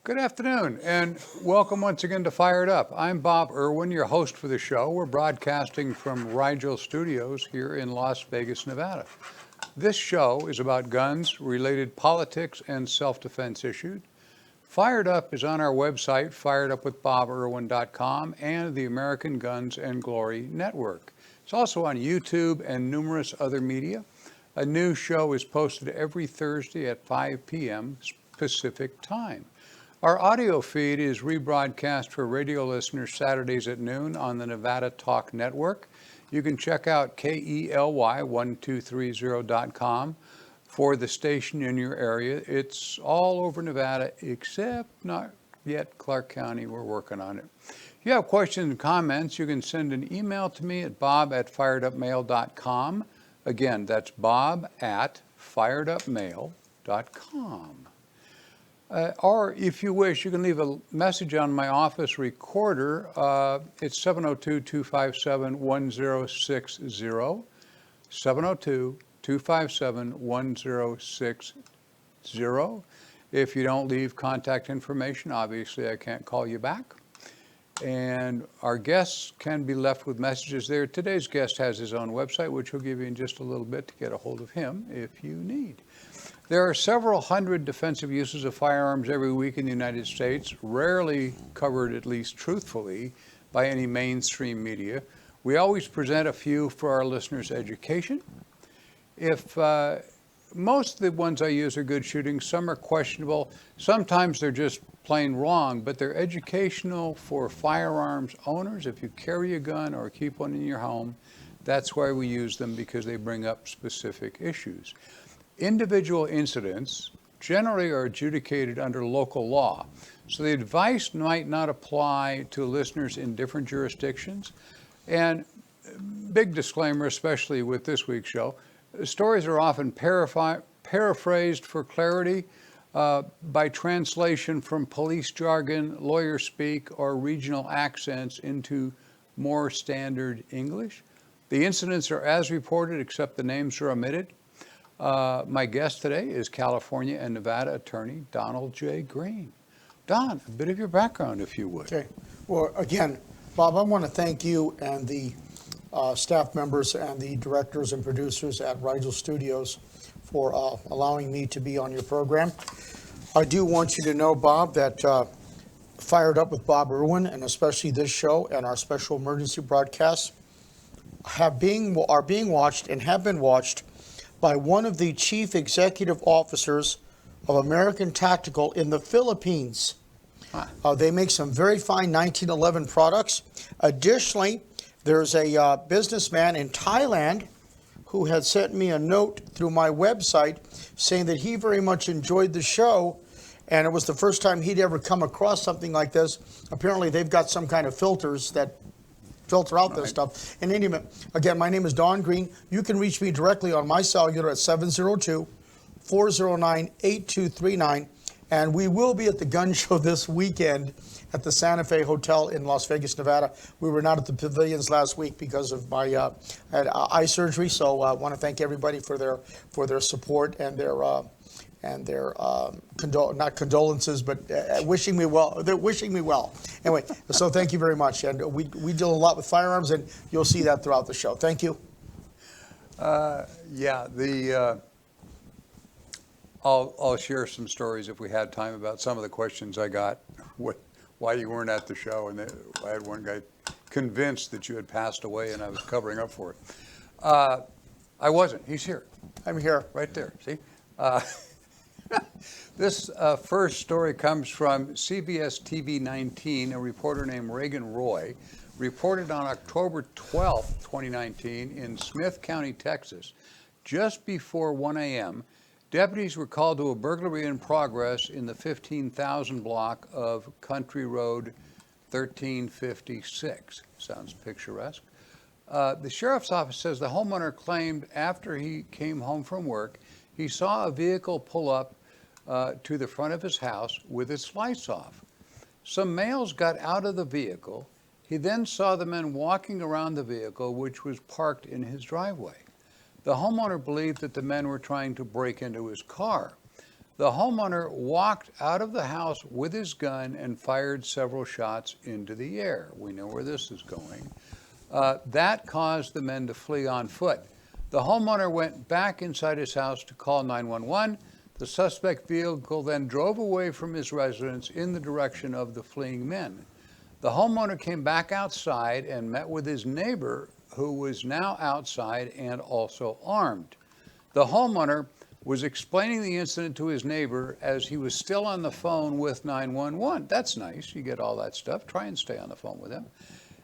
Good afternoon, and welcome once again to Fired Up. I'm Bob Irwin, your host for the show. We're broadcasting from Rigel Studios here in Las Vegas, Nevada. This show is about guns, related politics, and self-defense issues. Fired Up is on our website, firedupwithbobirwin.com, and the American Guns and Glory Network. It's also on YouTube and numerous other media. A new show is posted every Thursday at 5 p.m. Pacific Time. Our audio feed is rebroadcast for radio listeners Saturdays at noon on the Nevada Talk Network. You can check out KELY1230.com for the station in your area. It's all over Nevada, except not yet Clark County. We're working on it. If you have questions and comments, you can send an email to me at bob@firedupmail.com. Again, that's bob@firedupmail.com. Or if you wish, you can leave a message on my office recorder. It's 702-257-1060, 702-257-1060. If you don't leave contact information, obviously I can't call you back. And our guests can be left with messages there. Today's guest has his own website, which we'll give you in just a little bit to get a hold of him if you need. There are several hundred defensive uses of firearms every week in the United States, rarely covered, at least truthfully, by any mainstream media. We always present a few for our listeners' education. If most of the ones I use are good shooting, some are questionable. Sometimes they're just plain wrong, but they're educational for firearms owners. If you carry a gun or keep one in your home, that's why we use them, because they bring up specific issues. Individual incidents generally are adjudicated under local law, so the advice might not apply to listeners in different jurisdictions. And big disclaimer, especially with this week's show, stories are often paraphrased for clarity by translation from police jargon, lawyer speak, or regional accents into more standard English. The incidents are as reported, except the names are omitted. My guest today is California and Nevada attorney Donald J. Green. Don, a bit of your background, if you would. Okay. Well, again, Bob, I want to thank you and the staff members and the directors and producers at Rigel Studios for allowing me to be on your program. I do want you to know, Bob, that Fired Up with Bob Irwin, and especially this show and our special emergency broadcasts, are being watched and have been watched by one of the chief executive officers of American Tactical in the Philippines. They make some very fine 1911 products. Additionally, there's a businessman in Thailand who had sent me a note through my website saying that he very much enjoyed the show, and it was the first time he'd ever come across something like this. Apparently, they've got some kind of filters that filter out this stuff. In any event, again, my name is Don Green. You can reach me directly on my cellular at 702-409-8239. And we will be at the gun show this weekend at the Santa Fe Hotel in Las Vegas, Nevada. We were not at the pavilions last week because of my I had eye surgery. So I want to thank everybody for their support and their not condolences, but wishing me well. They're wishing me well. Anyway, so thank you very much. And we deal a lot with firearms, and you'll see that throughout the show. Thank you. I'll share some stories if we had time about some of the questions I got, why you weren't at the show. And I had one guy convinced that you had passed away, and I was covering up for it. I wasn't. He's here. I'm here. Right there. See? This first story comes from CBS TV 19. A reporter named Reagan Roy reported on October 12, 2019, in Smith County, Texas, just before 1 a.m., deputies were called to a burglary in progress in the 15,000 block of Country Road 1356. Sounds picturesque. The sheriff's office says the homeowner claimed after he came home from work, he saw a vehicle pull up to the front of his house with its lights off. Some males got out of the vehicle. He then saw the men walking around the vehicle, which was parked in his driveway. The homeowner believed that the men were trying to break into his car. The homeowner walked out of the house with his gun and fired several shots into the air. We know where this is going. That caused the men to flee on foot. The homeowner went back inside his house to call 911. The suspect vehicle then drove away from his residence in the direction of the fleeing men. The homeowner came back outside and met with his neighbor, who was now outside and also armed. The homeowner was explaining the incident to his neighbor as he was still on the phone with 911. That's nice. You get all that stuff. Try and stay on the phone with him.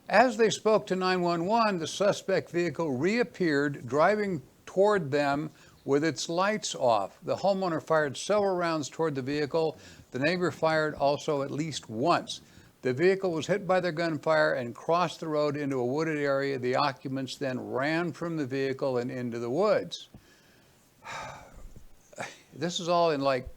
As they spoke to 911, the suspect vehicle reappeared, driving toward them with its lights off. The homeowner fired several rounds toward the vehicle. The neighbor fired also at least once. The vehicle was hit by their gunfire and crossed the road into a wooded area. The occupants then ran from the vehicle and into the woods. This is all in like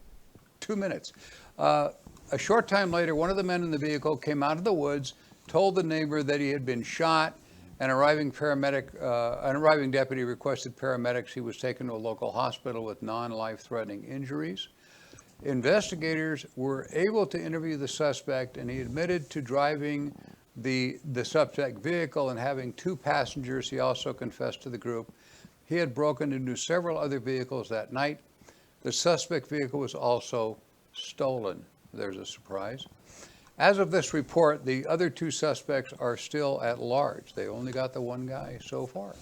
2 minutes. A short time later, one of the men in the vehicle came out of the woods, told the neighbor that he had been shot. An arriving deputy requested paramedics. He was taken to a local hospital with non-life-threatening injuries. Investigators were able to interview the suspect, and he admitted to driving the suspect vehicle and having 2 passengers. He also confessed to the group. He had broken into several other vehicles that night. The suspect vehicle was also stolen. There's a surprise. As of this report, the other 2 suspects are still at large. They only got the one guy so far.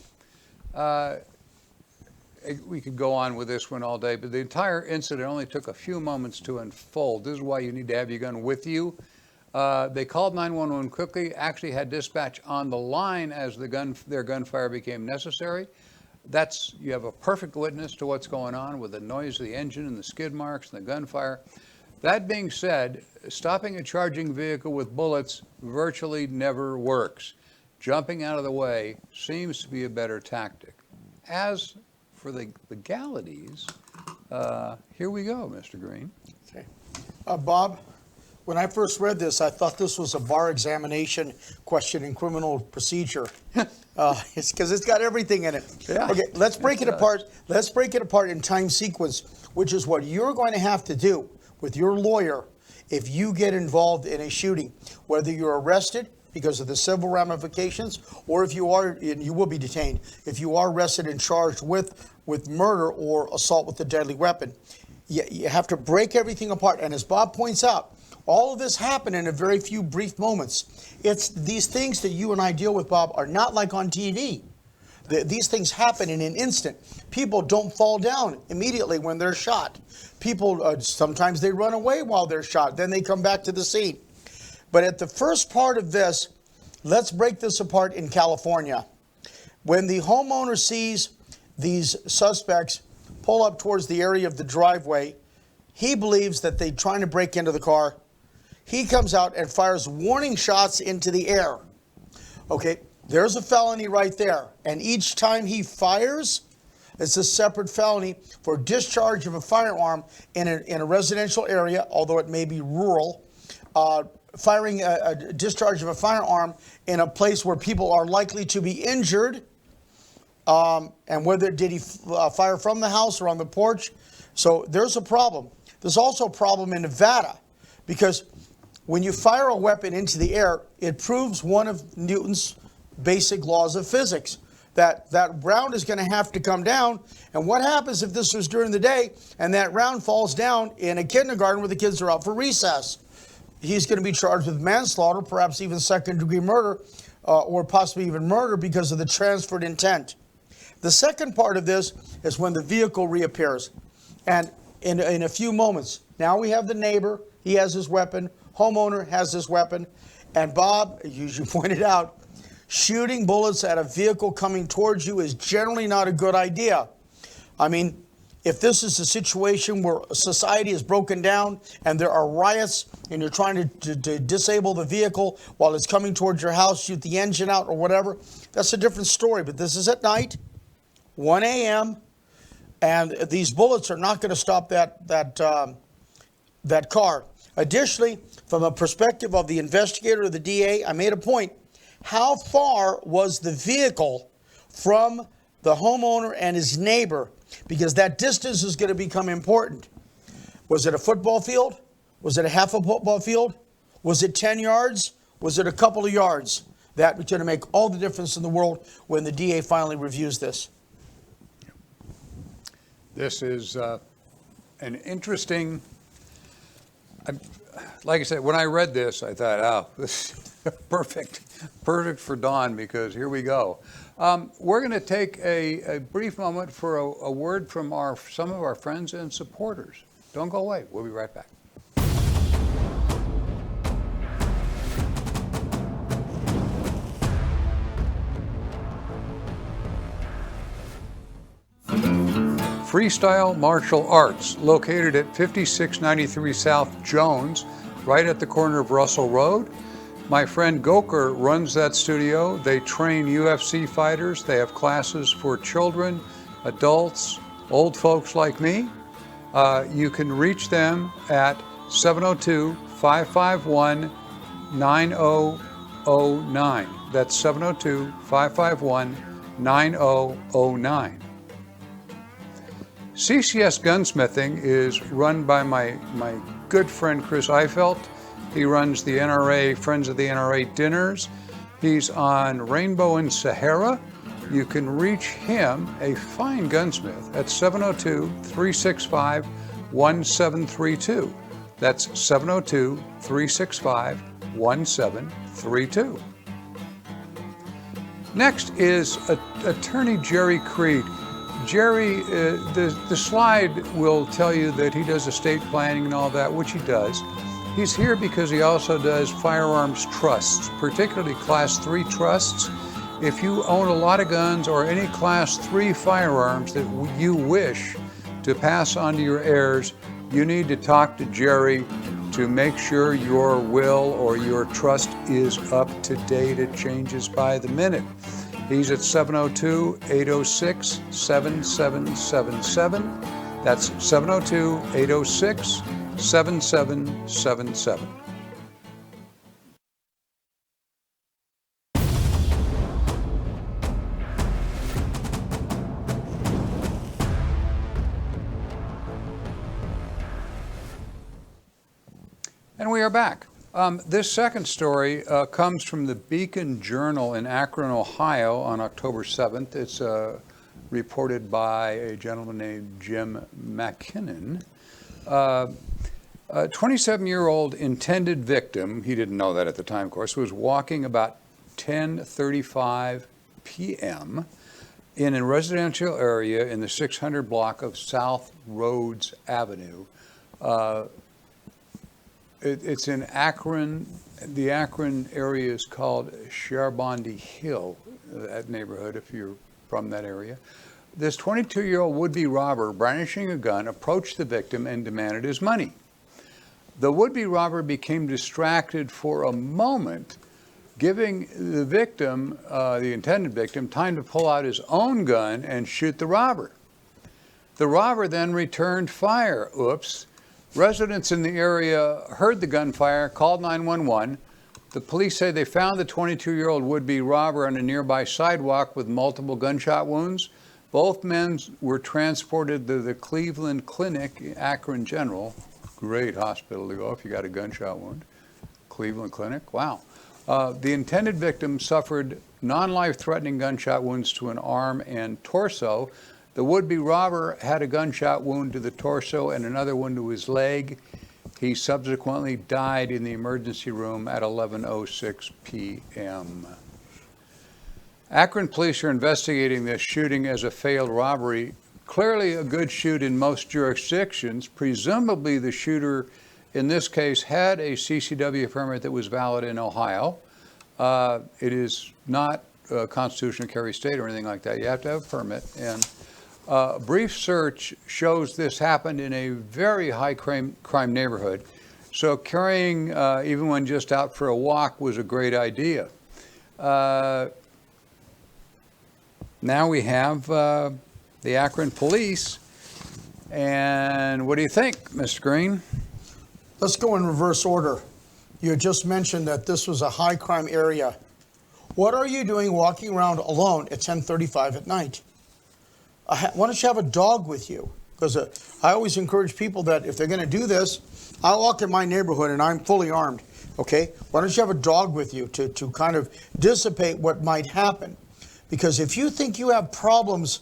We could go on with this one all day, but the entire incident only took a few moments to unfold. This is why you need to have your gun with you. They called 911 quickly, actually had dispatch on the line as their gunfire became necessary. You have a perfect witness to what's going on with the noise of the engine and the skid marks and the gunfire. That being said, stopping a charging vehicle with bullets virtually never works. Jumping out of the way seems to be a better tactic. As for the legalities, here we go, Mr. Green. Okay. Bob, when I first read this, I thought this was a bar examination question in criminal procedure. It's because it's got everything in it. Yeah, okay, let's break it apart. Let's break it apart in time sequence, which is what you're going to have to do with your lawyer if you get involved in a shooting, whether you're arrested because of the civil ramifications, or if you are, and you will be detained, if you are arrested and charged with murder or assault with a deadly weapon. You have to break everything apart. And as Bob points out, all of this happened in a very few brief moments. It's these things that you and I deal with, Bob, are not like on TV. These things happen in an instant. People don't fall down immediately when they're shot. People, sometimes they run away while they're shot. Then they come back to the scene. But at the first part of this, let's break this apart in California. When the homeowner sees these suspects pull up towards the area of the driveway, he believes that they're trying to break into the car. He comes out and fires warning shots into the air. Okay, there's a felony right there. And each time he fires, it's a separate felony for discharge of a firearm in a residential area, although it may be rural. Firing a discharge of a firearm in a place where people are likely to be injured. And whether did he fire from the house or on the porch? So there's a problem. There's also a problem in Nevada because when you fire a weapon into the air, it proves one of Newton's basic laws of physics, that round is going to have to come down. And what happens if this was during the day and that round falls down in a kindergarten where the kids are out for recess? He's going to be charged with manslaughter, perhaps even second-degree murder, or possibly even murder because of the transferred intent. The second part of this is when the vehicle reappears. And in a few moments, now we have the neighbor, he has his weapon, homeowner has his weapon, and Bob, as you pointed out, shooting bullets at a vehicle coming towards you is generally not a good idea. I mean, if this is a situation where society is broken down and there are riots and you're trying to disable the vehicle while it's coming towards your house, shoot the engine out or whatever, that's a different story. But this is at night, 1 a.m., and these bullets are not going to stop that car. Additionally, from a perspective of the investigator or the DA, I made a point. How far was the vehicle from the homeowner and his neighbor? Because that distance is going to become important. Was it a football field? Was it a half a football field? Was it 10 yards? Was it a couple of yards? That was going to make all the difference in the world when the DA finally reviews this. This is an interesting, like I said, when I read this, I thought, oh, this is perfect for Dawn, because here we go. We're going to take a brief moment for a word from some of our friends and supporters. Don't go away. We'll be right back. Freestyle Martial Arts, located at 5693 South Jones, right at the corner of Russell Road. My friend Goker runs that studio. They train UFC fighters. They have classes for children, adults, old folks like me. You can reach them at 702-551-9009. That's 702-551-9009. CCS Gunsmithing is run by my good friend Chris Eifelt. He runs the NRA, Friends of the NRA dinners. He's on Rainbow and Sahara. You can reach him, a fine gunsmith, at 702-365-1732. That's 702-365-1732. Next is Attorney Jerry Creed. Jerry, the slide will tell you that he does estate planning and all that, which he does. He's here because he also does firearms trusts, particularly Class 3 trusts. If you own a lot of guns or any Class 3 firearms that you wish to pass on to your heirs, you need to talk to Jerry to make sure your will or your trust is up to date. It changes by the minute. He's at 702-806-7777. That's 702-806-7777. And we are back. This second story comes from the Beacon Journal in Akron, Ohio on October 7th. It's reported by a gentleman named Jim McKinnon. A 27-year-old intended victim, he didn't know that at the time, of course, was walking about 10:35 p.m. in a residential area in the 600 block of South Rhodes Avenue. It's in Akron. The Akron area is called Charbondy Hill, that neighborhood, if you're from that area. This 22-year-old would-be robber, brandishing a gun, approached the victim and demanded his money. The would-be robber became distracted for a moment, giving the victim, the intended victim, time to pull out his own gun and shoot the robber. The robber then returned fire. Oops. Residents in the area heard the gunfire, called 911. The police say they found the 22-year-old would-be robber on a nearby sidewalk with multiple gunshot wounds. Both men were transported to the Cleveland Clinic, Akron General. Great hospital to go if you got a gunshot wound. Cleveland Clinic, wow. The intended victim suffered non-life-threatening gunshot wounds to an arm and torso. The would-be robber had a gunshot wound to the torso and another one to his leg. He subsequently died in the emergency room at 11:06 p.m. Akron police are investigating this shooting as a failed robbery. Clearly a good shoot in most jurisdictions. Presumably the shooter in this case had a CCW permit that was valid in Ohio. It is not constitutional to carry state or anything like that. You have to have a permit. And a brief search shows this happened in a very high crime neighborhood. So carrying, even when just out for a walk, was a great idea. Now we have the Akron police. And what do you think, Mr. Green? Let's go in reverse order. You had just mentioned that this was a high crime area. What are you doing walking around alone at 10:35 at night? Why don't you have a dog with you? Because I always encourage people that if they're going to do this, I walk in my neighborhood and I'm fully armed. Okay, why don't you have a dog with you to kind of dissipate what might happen? Because if you think you have problems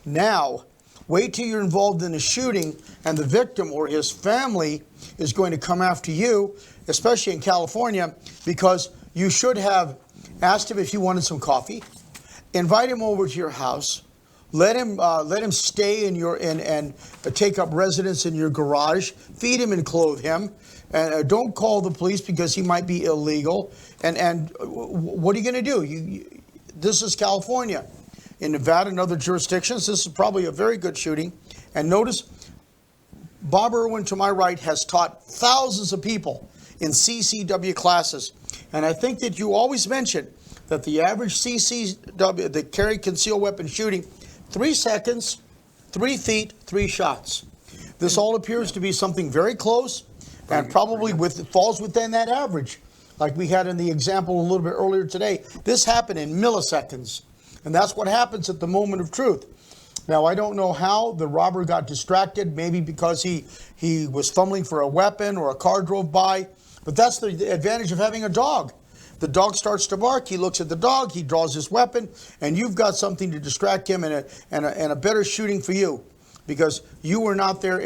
now, wait till you're involved in a shooting and the victim or his family is going to come after you, especially in California, because you should have asked him if he wanted some coffee, invite him over to your house, let him stay in your and take up residence in your garage, feed him and clothe him, and don't call the police because he might be illegal. And what are you going to do? This is California. In Nevada and other jurisdictions, this is probably a very good shooting. And notice, Bob Irwin to my right has taught thousands of people in CCW classes. And I think that you always mention that the average CCW, the carry concealed weapon shooting, 3 seconds, 3 feet, 3 shots. This all appears to be something very close and probably falls within that average. Like we had in the example a little bit earlier today. This happened in milliseconds. And that's what happens at the moment of truth. Now, I don't know how the robber got distracted, maybe because he was fumbling for a weapon or a car drove by. But that's the advantage of having a dog. The dog starts to bark, he looks at the dog, he draws his weapon, and you've got something to distract him and a better shooting for you. Because you were not there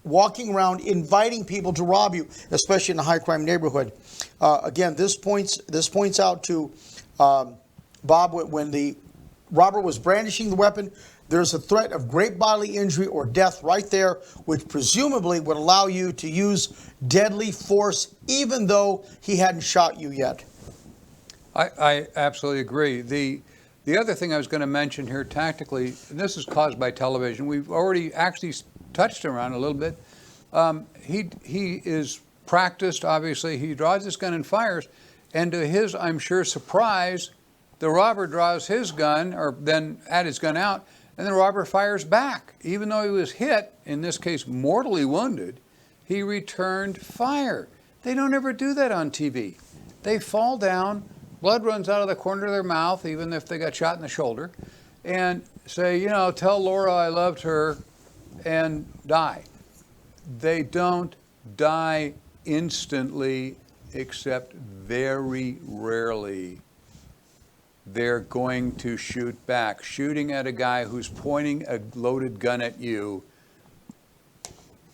walking around inviting people to rob you, especially in a high crime neighborhood. Again, this points out to Bob, when the robber was brandishing the weapon, there's a threat of great bodily injury or death right there, which presumably would allow you to use deadly force, even though he hadn't shot you yet. I absolutely agree. The other thing I was going to mention here tactically, and this is caused by television, we've already actually touched around a little bit. He is practiced, obviously. He draws his gun and fires, and to his, I'm sure, surprise, the robber draws his gun, or then had his gun out, and the robber fires back. Even though he was hit, in this case mortally wounded, he returned fire. They don't ever do that on TV. They fall down, blood runs out of the corner of their mouth, even if they got shot in the shoulder, and say, tell Laura I loved her, and die. They don't die instantly, except very rarely. They're going to shoot back. Shooting at a guy who's pointing a loaded gun at you,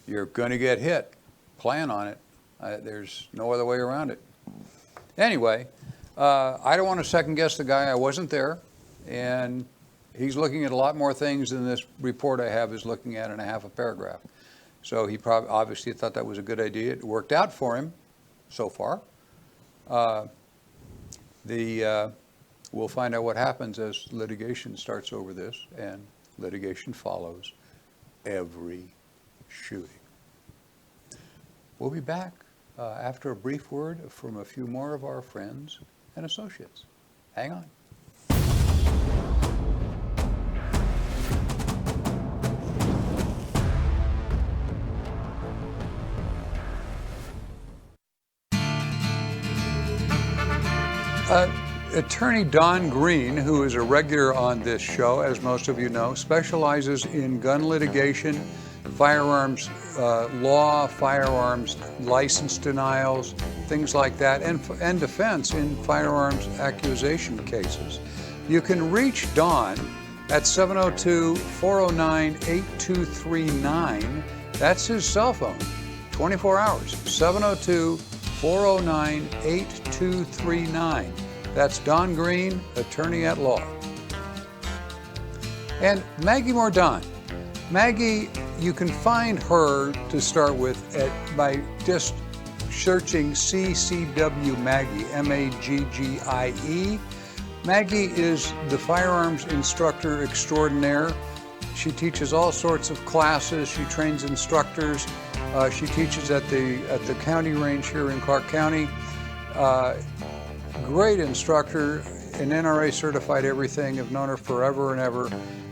you're going to get hit. Plan on it. There's no other way around it. Anyway, I don't want to second guess the guy. I wasn't there. And he's looking at a lot more things than this report I have is looking at in a half a paragraph. So he probably obviously thought that was a good idea. It worked out for him so far. We'll find out what happens as litigation starts over this, and litigation follows every shooting. We'll be back after a brief word from a few more of our friends and associates. Hang on. Attorney Don Green, who is a regular on this show, as most of you know, specializes in gun litigation, firearms law, firearms license denials, things like that, and defense in firearms accusation cases. You can reach Don at 702-409-8239. That's his cell phone, 24 hours, 702-409-8239. That's Don Green, attorney at law. And Maggie Mordaunt. Maggie, you can find her to start with by just searching CCW Maggie, M-A-G-G-I-E. Maggie is the firearms instructor extraordinaire. She teaches all sorts of classes. She trains instructors. She teaches at the county range here in Clark County. Great instructor, an NRA certified everything. I've known her forever and ever.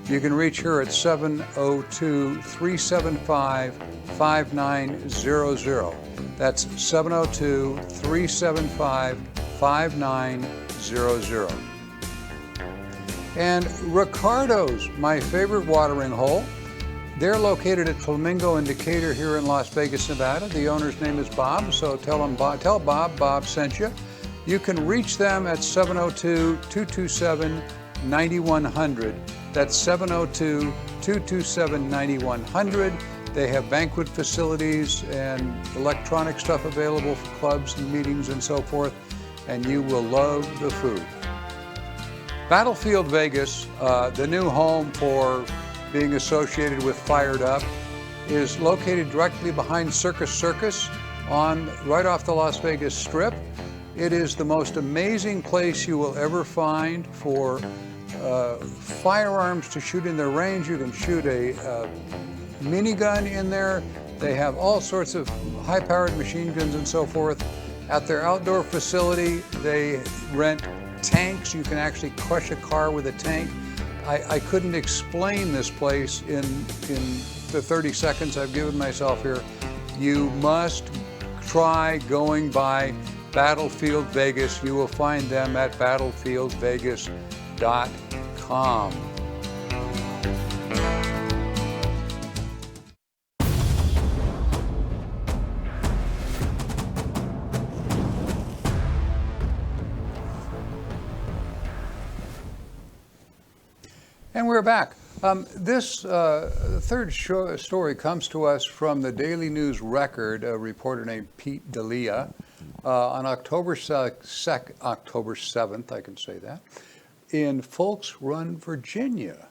You can reach her at 702-375-5900. That's 702-375-5900. And Ricardo's, my favorite watering hole. They're located at Flamingo and Decatur here in Las Vegas, Nevada. The owner's name is Bob, so tell Bob sent you. You can reach them at 702-227-9100. That's 702-227-9100. They have banquet facilities and electronic stuff available for clubs and meetings and so forth, and you will love the food. Battlefield Vegas, the new home for being associated with Fired Up, is located directly behind Circus Circus right off the Las Vegas Strip. It is the most amazing place you will ever find for firearms to shoot in their range. You can shoot a minigun in there. They have all sorts of high-powered machine guns and so forth. At their outdoor facility, they rent tanks. You can actually crush a car with a tank. I couldn't explain this place in the 30 seconds I've given myself here. You must try going by Battlefield Vegas. You will find them at battlefieldvegas.com. And we're back. This third story comes to us from the Daily News Record, a reporter named Pete D'Elia. On October 7th, I can say that, in Folks Run, Virginia.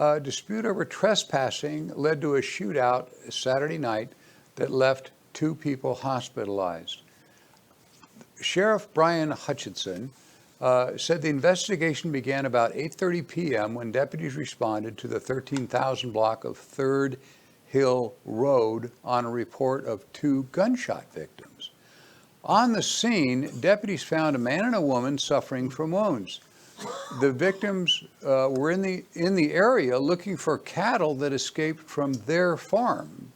A dispute over trespassing led to a shootout Saturday night that left 2 people hospitalized. Sheriff Brian Hutchinson said the investigation began about 8:30 p.m. when deputies responded to the 13,000 block of 3rd Hill Road on a report of 2 gunshot victims. On the scene, deputies found a man and a woman suffering from wounds. The victims were in the area looking for cattle that escaped from their farm.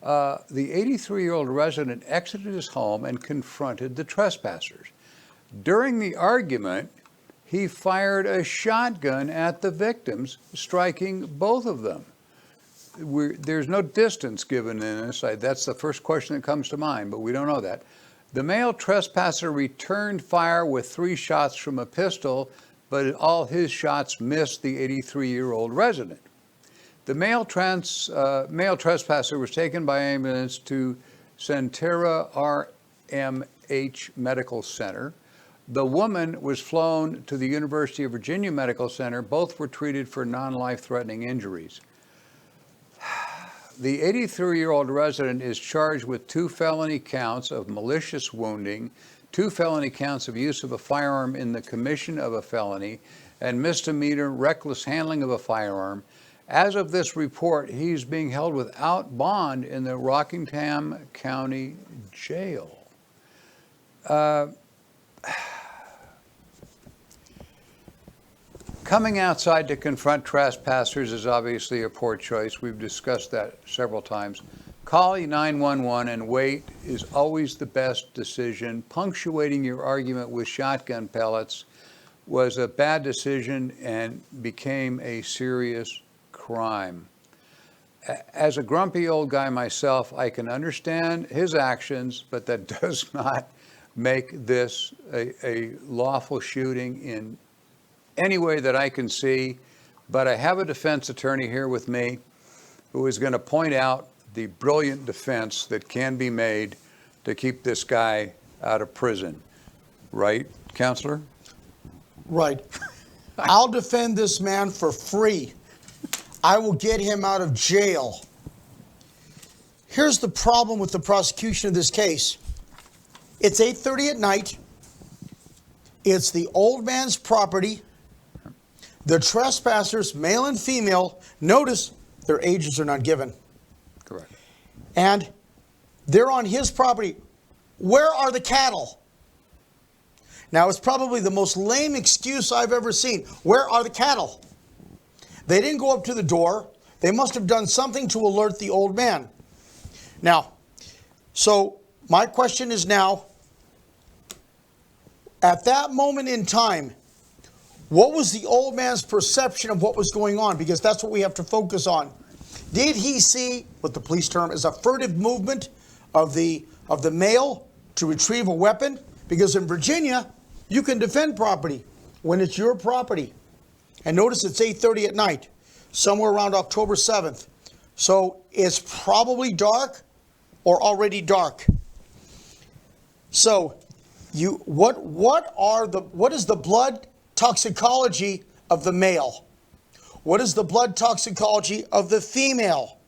The 83-year-old resident exited his home and confronted the trespassers. During the argument, he fired a shotgun at the victims, striking both of them. There's no distance given in this. That's the first question that comes to mind, but we don't know that. The male trespasser returned fire with 3 shots from a pistol, but all his shots missed the 83-year-old resident. The male trespasser was taken by ambulance to Centera RMH Medical Center. The woman was flown to the University of Virginia Medical Center. Both were treated for non-life-threatening injuries. The 83-year-old resident is charged with 2 felony counts of malicious wounding, 2 felony counts of use of a firearm in the commission of a felony, and misdemeanor reckless handling of a firearm. As of this report, he's being held without bond in the Rockingham County Jail. Coming outside to confront trespassers is obviously a poor choice. We've discussed that several times. Calling 911 and wait is always the best decision. Punctuating your argument with shotgun pellets was a bad decision and became a serious crime. As a grumpy old guy myself, I can understand his actions, but that does not make this a lawful shooting in any way that I can see. But I have a defense attorney here with me who is going to point out the brilliant defense that can be made to keep this guy out of prison. Right, Counselor? Right. I'll defend this man for free. I will get him out of jail. Here's the problem with the prosecution of this case. It's 8:30 at night. It's the old man's property. The trespassers, male and female, notice their ages are not given. Correct. And they're on his property. Where are the cattle? Now, it's probably the most lame excuse I've ever seen. Where are the cattle? They didn't go up to the door. They must have done something to alert the old man. Now, so my question is now, at that moment in time, What was the old man's perception of what was going on? Because that's what we have to focus on. Did he see what the police term is a furtive movement of the male to retrieve a weapon? Because in Virginia, you can defend property when it's your property. And notice it's 8:30 at night, somewhere around October 7th. So it's probably dark or already dark. So what is the blood toxicology of the male? What is the blood toxicology of the female?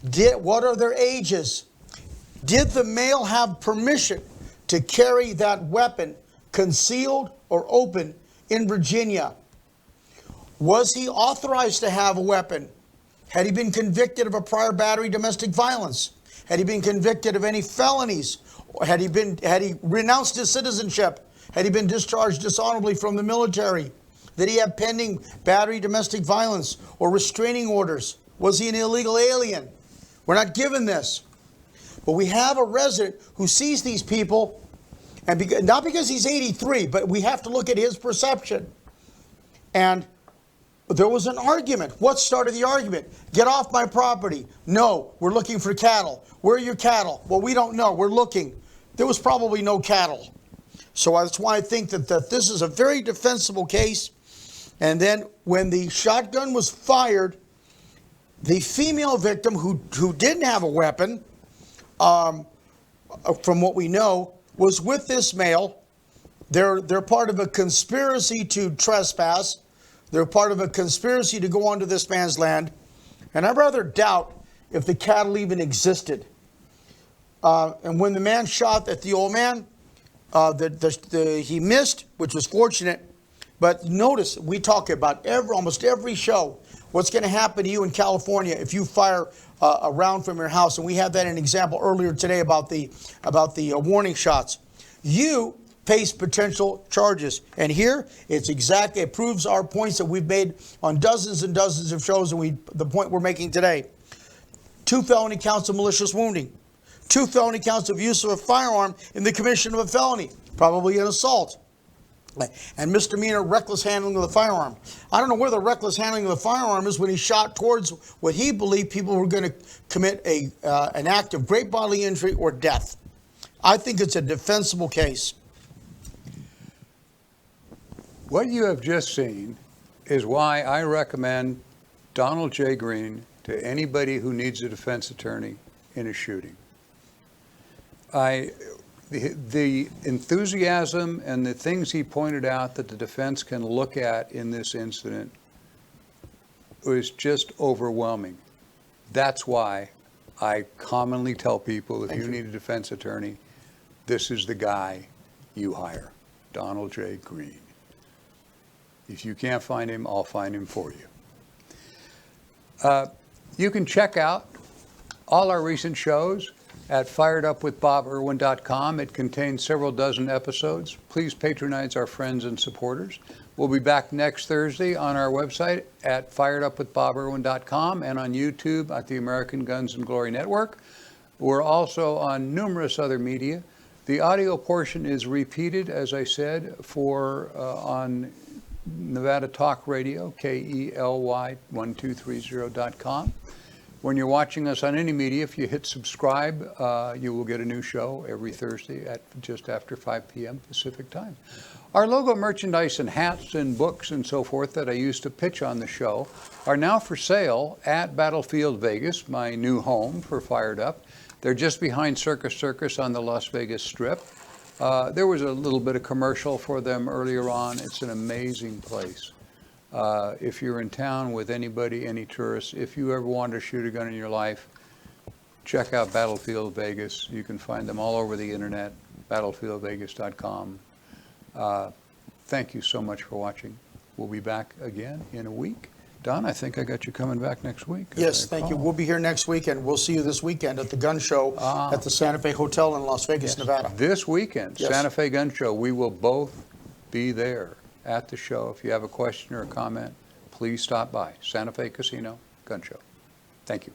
What are their ages? Did the male have permission to carry that weapon concealed or open in Virginia? Was he authorized to have a weapon? Had he been convicted of a prior battery, domestic violence? Had he been convicted of any felonies? Had he renounced his citizenship? Had he been discharged dishonorably from the military? Did he have pending battery, domestic violence, or restraining orders? Was he an illegal alien? We're not given this. But we have a resident who sees these people, and not because he's 83, but we have to look at his perception. And there was an argument. What started the argument? Get off my property. No, we're looking for cattle. Where are your cattle? Well, we don't know. We're looking. There was probably no cattle. So that's why I think that this is a very defensible case. And then when the shotgun was fired, the female victim who didn't have a weapon, from what we know, was with this male. They're part of a conspiracy to trespass. They're part of a conspiracy to go onto this man's land. And I rather doubt if the cattle even existed. And when the man shot at the old man, he missed, which was fortunate. But notice, we talk about almost every show, what's going to happen to you in California if you fire a round from your house. And we had that in an example earlier today about the warning shots. You face potential charges. And here, it proves our points that we've made on dozens and dozens of shows, and the point we're making today. 2 felony counts of malicious wounding. 2 felony counts of use of a firearm in the commission of a felony, probably an assault. And misdemeanor reckless handling of the firearm. I don't know where the reckless handling of the firearm is when he shot towards what he believed people were going to commit an act of great bodily injury or death. I think it's a defensible case. What you have just seen is why I recommend Donald J. Green to anybody who needs a defense attorney in a shooting. The enthusiasm and the things he pointed out that the defense can look at in this incident was just overwhelming. That's why I commonly tell people, if you need a defense attorney, this is the guy you hire, Donald J. Green. If you can't find him, I'll find him for you. You can check out all our recent shows at firedupwithboberwin.com. It contains several dozen episodes. Please patronize our friends and supporters. We'll be back next Thursday on our website at firedupwithboberwin.com and on YouTube at the American Guns and Glory Network. We're also on numerous other media. The audio portion is repeated, as I said, on Nevada Talk Radio, KELY1230.com. When you're watching us on any media, if you hit subscribe, you will get a new show every Thursday at just after 5 p.m. Pacific time. Our logo merchandise and hats and books and so forth that I used to pitch on the show are now for sale at Battlefield Vegas, my new home for Fired Up. They're just behind Circus Circus on the Las Vegas Strip. There was a little bit of commercial for them earlier on. It's an amazing place. If you're in town with anybody, any tourists, if you ever wanted to shoot a gun in your life, check out Battlefield Vegas. You can find them all over the internet, battlefieldvegas.com. Thank you so much for watching. We'll be back again in a week. Don, I think I got you coming back next week. Yes, thank you. We'll be here next week, and we'll see you this weekend at the gun show at the Santa Fe Hotel in Las Vegas, Nevada. This weekend, yes. Santa Fe Gun Show. We will both be there at the show. If you have a question or a comment, please stop by. Santa Fe Casino Gun Show. Thank you.